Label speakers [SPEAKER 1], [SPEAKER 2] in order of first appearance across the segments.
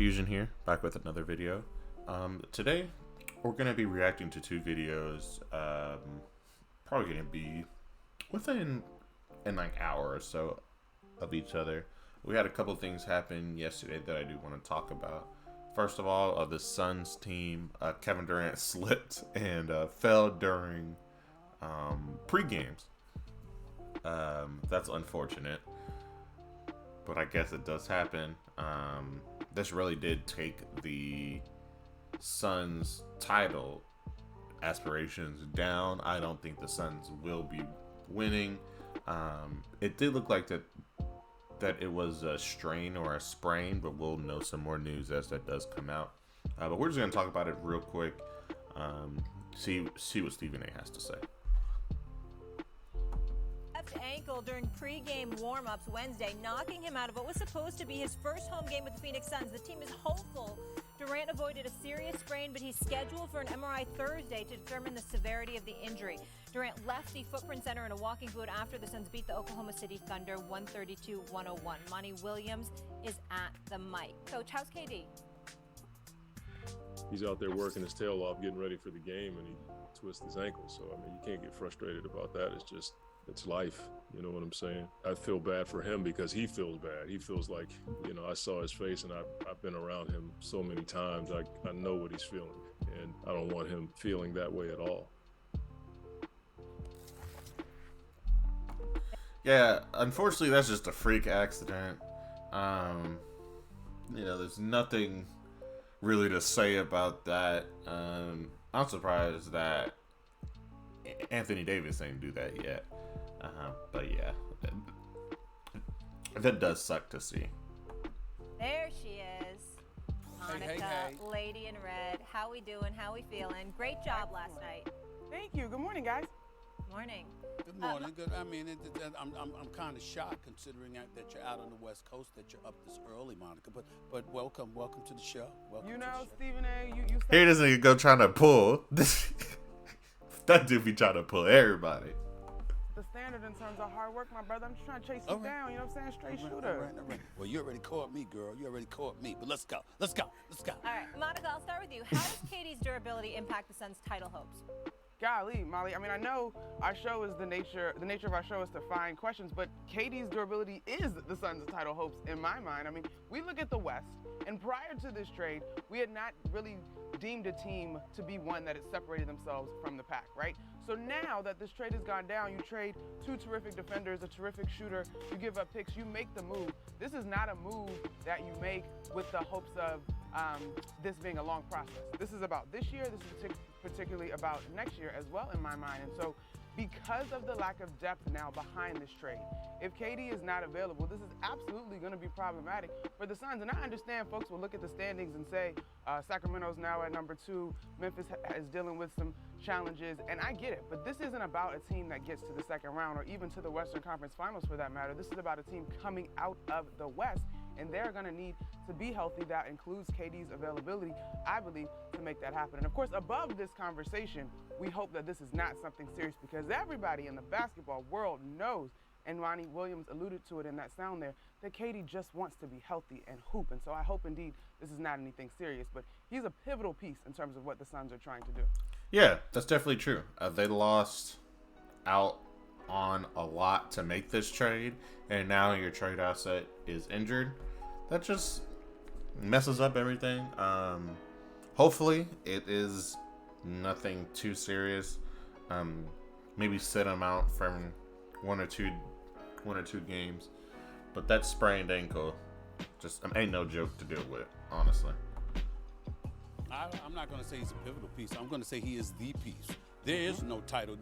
[SPEAKER 1] Fuzion here, back with another video. Today, we're going to be reacting to two videos, probably going to be within like hour or so of each other. We had a couple things happen yesterday that I do want to talk about. First of all, the Suns team, Kevin Durant slipped and fell during pre-games. That's unfortunate, but I guess it does happen. This really did take the Suns title aspirations down. I don't think the Suns will be winning. It did look like that it was a strain or a sprain, but we'll know some more news as that does come out. But we're just going to talk about it real quick. See what Stephen A has to say.
[SPEAKER 2] Left ankle during pre-game warm-ups Wednesday, knocking him out of what was supposed to be his first home game with the Phoenix Suns. The team is hopeful Durant avoided a serious sprain, but he's scheduled for an MRI Thursday to determine the severity of the injury. Durant left the Footprint Center in a walking boot after the Suns beat the Oklahoma City Thunder 132-101. Monty Williams is at the mic. Coach, how's KD?
[SPEAKER 3] He's out there working his tail off, getting ready for the game, and he twists his ankle. So, I mean, you can't get frustrated about that. It's life. You know what I'm saying? I feel bad for him because he feels bad. He feels like, I saw his face, and I've been around him so many times. I know what he's feeling, and I don't want him feeling that way at all.
[SPEAKER 1] Yeah, unfortunately, that's just a freak accident. There's nothing really to say about that. I'm surprised that Anthony Davis didn't do that yet. But yeah, that does suck to see.
[SPEAKER 2] There she is, Monica,
[SPEAKER 4] hey.
[SPEAKER 2] Lady in Red. How we doing? How we feeling? Great job last night.
[SPEAKER 4] Thank you. Good morning, guys.
[SPEAKER 2] Morning.
[SPEAKER 5] Good morning. Good. I mean, I'm kind of shocked considering that you're out on the West Coast, that you're up this early, Monica. But welcome to the show. Welcome.
[SPEAKER 4] Stephen A. You
[SPEAKER 1] Here doesn't even go trying to pull. That dude be trying to pull everybody.
[SPEAKER 4] The standard in terms of hard work, my brother. I'm just trying to chase you down. You know what I'm saying? Straight shooter.
[SPEAKER 5] All right. Well, you already caught me, girl. You already caught me. But let's go.
[SPEAKER 2] All right, Monica, I'll start with you. How does KD's durability impact the Suns' title hopes?
[SPEAKER 4] Golly, Molly. I mean, I know our show is the nature of our show is to find questions, but KD's durability is the Suns' title hopes in my mind. I mean, we look at the West, and prior to this trade, we had not really deemed a team to be one that had separated themselves from the pack, right? So now that this trade has gone down, you trade two terrific defenders, a terrific shooter, you give up picks, you make the move. This is not a move that you make with the hopes of this being a long process. This is about this year, this is particularly about next year as well in my mind. And so because of the lack of depth now behind this trade, if KD is not available, this is absolutely going to be problematic for the Suns. And I understand folks will look at the standings and say Sacramento's now at number 2, Memphis is dealing with some challenges, and I get it, but this isn't about a team that gets to the second round or even to the Western Conference Finals for that matter. This is about a team coming out of the West, and they're going to need to be healthy. That includes KD's availability, I believe, to make that happen. And of course, above this conversation, we hope that this is not something serious, because everybody in the basketball world knows, and Monty Williams alluded to it in that sound there, that KD just wants to be healthy and hoop. And so I hope indeed this is not anything serious, but he's a pivotal piece in terms of what the Suns are trying to do.
[SPEAKER 1] Yeah, that's definitely true. They lost out on a lot to make this trade, and now your trade asset is injured. That just messes up everything. Hopefully it is nothing too serious. Maybe sit him out from one or two games, but that sprained ankle just ain't no joke to deal with, honestly.
[SPEAKER 5] I'm not going to say he's a pivotal piece. I'm going to say he is the piece. There is no title.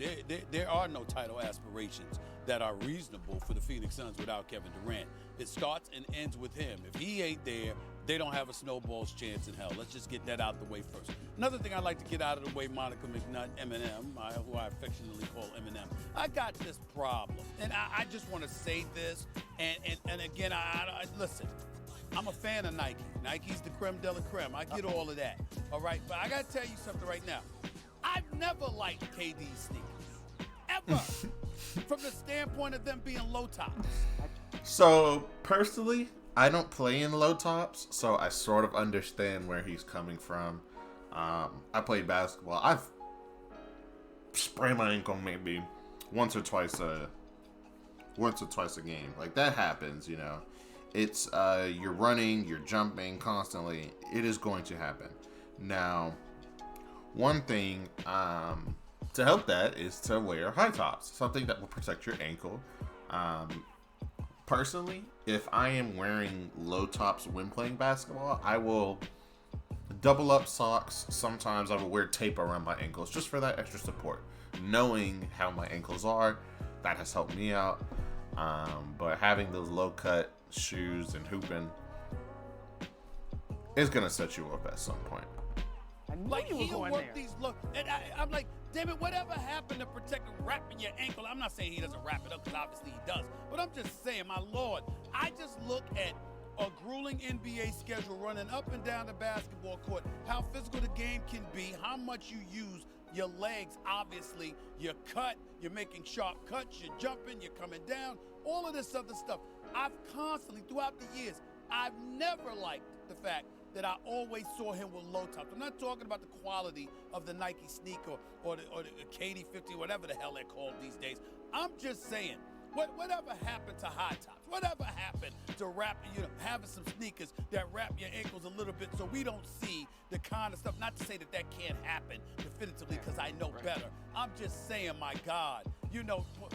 [SPEAKER 5] There are no title aspirations that are reasonable for the Phoenix Suns without Kevin Durant. It starts and ends with him. If he ain't there, they don't have a snowball's chance in hell. Let's just get that out the way first. Another thing I'd like to get out of the way, Monica McNutt, Eminem, who I affectionately call Eminem, I got this problem. And I just want to say this. And again, listen, I'm a fan of Nike. Nike's the creme de la creme. I get all of that. All right? But I got to tell you something right now. I've never liked KD's sneakers. Ever. From the standpoint of them being low tops.
[SPEAKER 1] So, personally, I don't play in low tops, so I sort of understand where he's coming from. I played basketball. I've sprained my ankle maybe once or twice a game. Like, that happens, you know. It's you're running, you're jumping constantly. It is going to happen. Now, one thing to help that is to wear high tops, something that will protect your ankle. Personally, if I am wearing low tops when playing basketball, I will double up socks. Sometimes I will wear tape around my ankles just for that extra support. Knowing how my ankles are, that has helped me out. But having those low cut shoes and hooping is gonna set you up at some point.
[SPEAKER 4] I knew
[SPEAKER 5] Like,
[SPEAKER 4] you were
[SPEAKER 5] he'll
[SPEAKER 4] going
[SPEAKER 5] work
[SPEAKER 4] there.
[SPEAKER 5] these look, and I'm like, damn it, whatever happened to protecting wrapping your ankle? I'm not saying he doesn't wrap it up, because obviously he does, but I'm just saying, my Lord, I just look at a grueling NBA schedule running up and down the basketball court, how physical the game can be, how much you use your legs, obviously, your cut, you're making sharp cuts, you're jumping, you're coming down, all of this other stuff. I've constantly, throughout the years, I've never liked the fact that I always saw him with low tops. I'm not talking about the quality of the Nike sneaker or the KD 50, whatever the hell they're called these days. I'm just saying, whatever happened to high tops? Whatever happened to having some sneakers that wrap your ankles a little bit so we don't see the kind of stuff? Not to say that can't happen definitively, because I know better. I'm just saying, my God,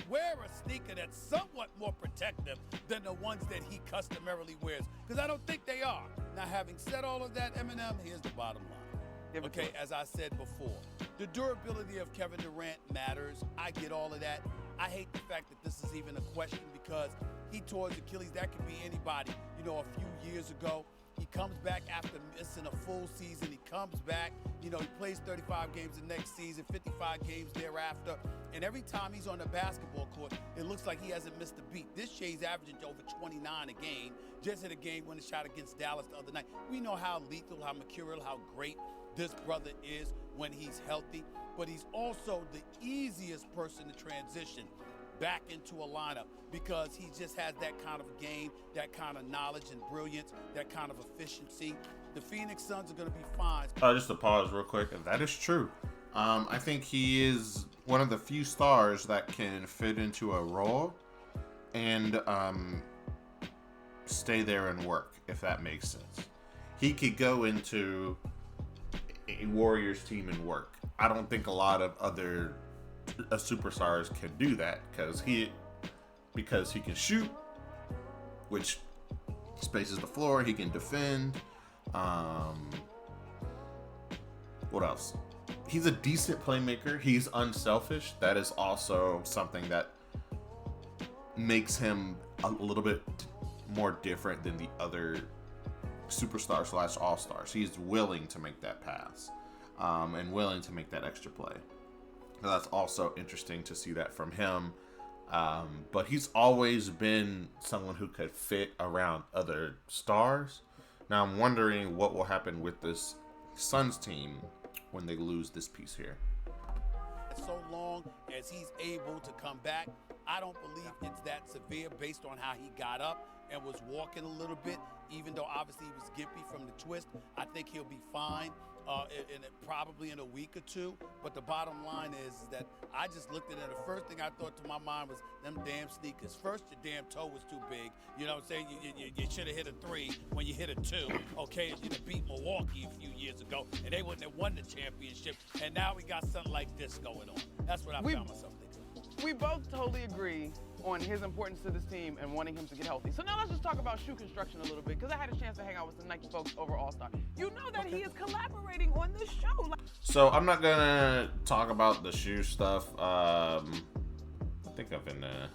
[SPEAKER 5] wear a sneaker that's somewhat more protective than the ones that he customarily wears, because I don't think they are. Now, having said all of that, Eminem, here's the bottom line. Okay, as I said before, the durability of Kevin Durant matters. I get all of that. I hate the fact that this is even a question, because he tore his Achilles. That could be anybody. A few years ago, he comes back after missing a full season. He comes back. He plays 35 games the next season, 55 games thereafter. And every time he's on the basketball court, it looks like he hasn't missed a beat. This year, he's averaging over 29 a game. Just hit a game-winning shot against Dallas the other night. We know how lethal, how mercurial, how great this brother is when he's healthy. But he's also the easiest person to transition back into a lineup, because he just has that kind of game, that kind of knowledge and brilliance, that kind of efficiency. The Phoenix Suns are going to be fine.
[SPEAKER 1] Just to pause real quick, that is true. I think he is one of the few stars that can fit into a role and stay there and work, if that makes sense. He could go into a Warriors team and work. I don't think a lot of other superstars can do that, because he can shoot, which spaces the floor. He can defend. What else? He's a decent playmaker. He's unselfish. That is also something that makes him a little bit more different than the other superstars / all-stars. He's willing to make that pass and willing to make that extra play. So that's also interesting to see that from him. But he's always been someone who could fit around other stars. Now I'm wondering what will happen with this Suns team when they lose this piece here.
[SPEAKER 5] So long as he's able to come back, I don't believe it's that severe based on how he got up and was walking a little bit, even though obviously he was gimpy from the twist. I think he'll be fine probably in a week or two. But the bottom line is that I just looked at it. The first thing I thought to my mind was them damn sneakers. First, your damn toe was too big. You know what I'm saying? You should have hit a 3 when you hit a 2. Okay, you beat Milwaukee a few years ago, and they wouldn't have won the championship. And now we got something like this going on. That's what I found myself thinking.
[SPEAKER 4] We both totally agree on his importance to this team and wanting him to get healthy. So now let's just talk about shoe construction a little bit, because I had a chance to hang out with some Nike folks over All-Star. You know that he is collaborating on this show.
[SPEAKER 1] So I'm not gonna talk about the shoe stuff. I think I'm gonna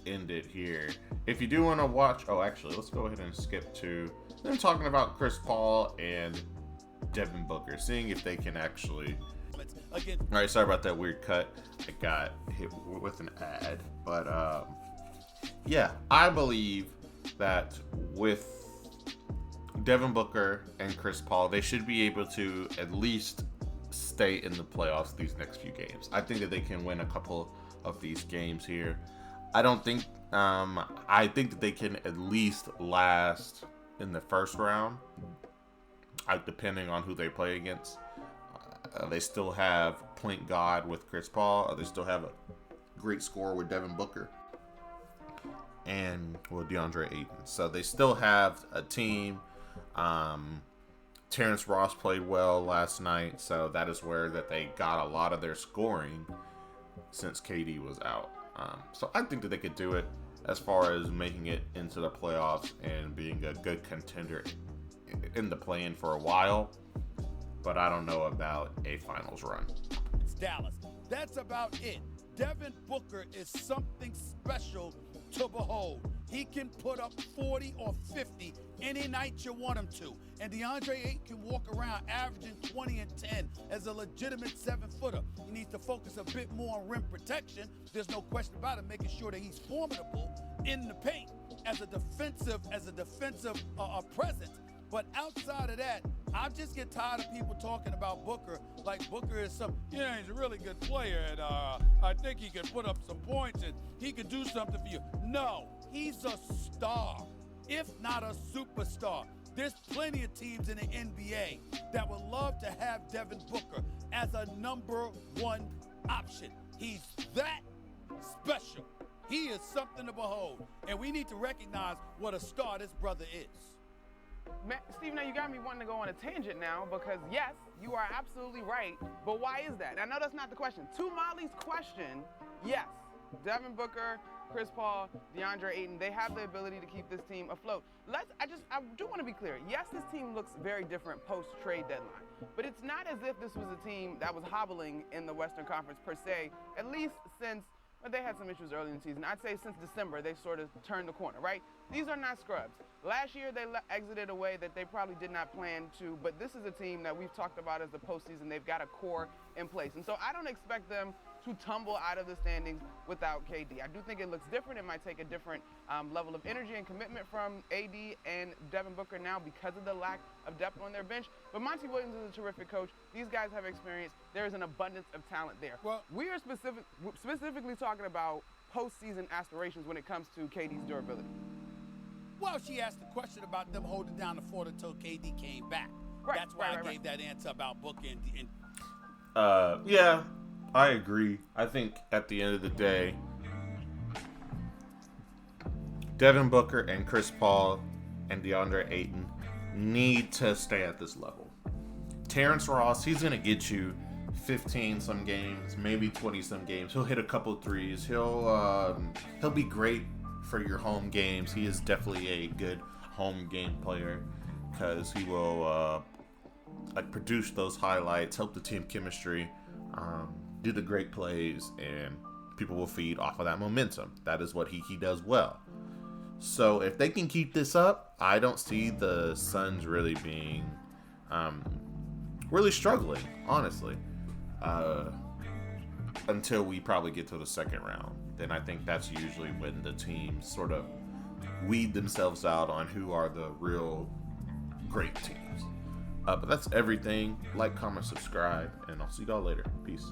[SPEAKER 1] end it here. If you do want to watch, actually, let's go ahead and skip to them talking about Chris Paul and Devin Booker, seeing if they can actually.
[SPEAKER 5] Again.
[SPEAKER 1] All right, sorry about that weird cut. I got hit with an ad, but yeah, I believe that with Devin Booker and Chris Paul, they should be able to at least stay in the playoffs these next few games. I think that they can win a couple of these games here. I don't think. I think that they can at least last in the first round, depending on who they play against. They still have point guard with Chris Paul. They still have a great scorer with Devin Booker and DeAndre Ayton. So they still have a team. Terrence Ross played well last night, so that is where that they got a lot of their scoring since KD was out. So I think that they could do it as far as making it into the playoffs and being a good contender in the play-in for a while. But I don't know about a finals run.
[SPEAKER 5] It's Dallas. That's about it. Devin Booker is something special to behold. He can put up 40 or 50 any night you want him to. And DeAndre Ayton can walk around averaging 20 and 10 as a legitimate 7-footer. He needs to focus a bit more on rim protection. There's no question about it, making sure that he's formidable in the paint as a defensive presence. But outside of that, I just get tired of people talking about Booker like Booker is he's a really good player, and I think he can put up some points and he can do something for you. No, he's a star, if not a superstar. There's plenty of teams in the NBA that would love to have Devin Booker as a number one option. He's that special. He is something to behold, and we need to recognize what a star this brother is.
[SPEAKER 4] Steve, now you got me wanting to go on a tangent now because, yes, you are absolutely right, but why is that? I know that's not the question. To Molly's question, yes, Devin Booker, Chris Paul, DeAndre Ayton, they have the ability to keep this team afloat. I do want to be clear. Yes, this team looks very different post-trade deadline, but it's not as if this was a team that was hobbling in the Western Conference per se, at least since they had some issues early in the season. I'd say since December, they sort of turned the corner, right? These are not scrubs. Last year, they exited a way that they probably did not plan to, but this is a team that we've talked about as the postseason. They've got a core in place. And so I don't expect them to tumble out of the standings without KD. I do think it looks different. It might take a different level of energy and commitment from AD and Devin Booker now because of the lack of depth on their bench. But Monty Williams is a terrific coach. These guys have experience. There is an abundance of talent there. Well, we are specifically talking about postseason aspirations when it comes to KD's durability.
[SPEAKER 5] Well, she asked the question about them holding down the fort until KD came back.
[SPEAKER 4] Right,
[SPEAKER 5] That's why I gave that answer about Booker and
[SPEAKER 1] yeah, I agree. I think at the end of the day, Devin Booker and Chris Paul and DeAndre Ayton need to stay at this level. Terrence Ross, he's going to get you 15 some games, maybe 20 some games. He'll hit a couple threes. He'll be great for your home games. He is definitely a good home game player because he will produce those highlights, help the team chemistry, do the great plays, and people will feed off of that momentum. That is what he does well. So if they can keep this up, I don't see the Suns really being really struggling, honestly, until we probably get to the second round. Then I think that's usually when the teams sort of weed themselves out on who are the real great teams. But that's everything. Like, comment, subscribe, and I'll see y'all later. Peace.